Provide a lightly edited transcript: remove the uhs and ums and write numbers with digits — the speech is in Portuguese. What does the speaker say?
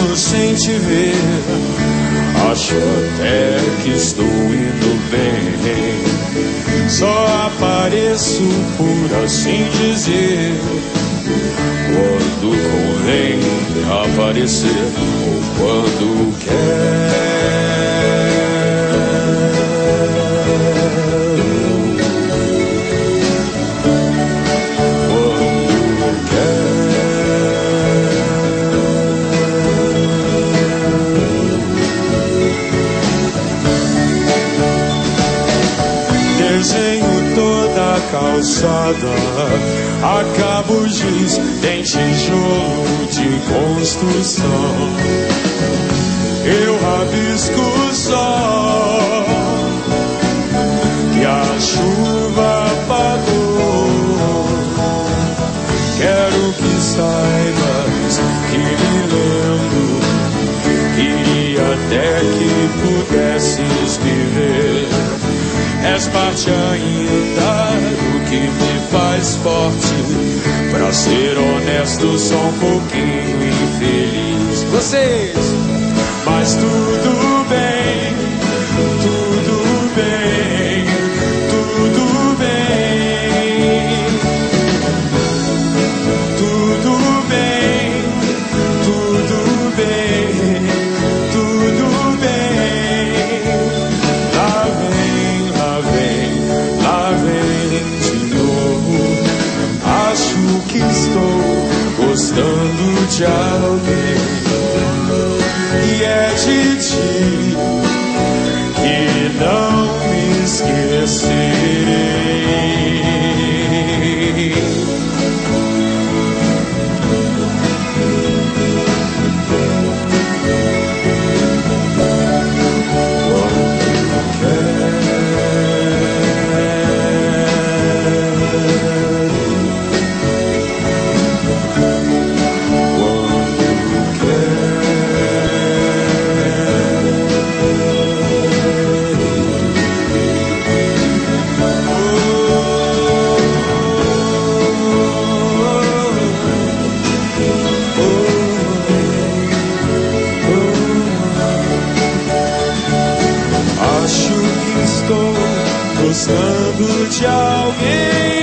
ano sem te ver. Acho até que estou indo bem. Só apareço, por assim dizer, quando convém aparecer ou quando quer. Desenho toda a calçada, a cabos giz, tem tijolo de construção. Eu rabisco o sol que a chuva apagou. Quero que saibas que me lembro, queria até que pudesses me ver. És parte ainda do que me faz forte. Pra ser honesto, sou um pouquinho infeliz. Vocês, mas tudo bem, tudo bem, tudo bem, tudo bem, tudo bem, tudo bem. Lá vem, lá vem de novo. Acho que estou gostando de alguém, e é de ti que não me esquecerei. Acho que estou gostando de alguém.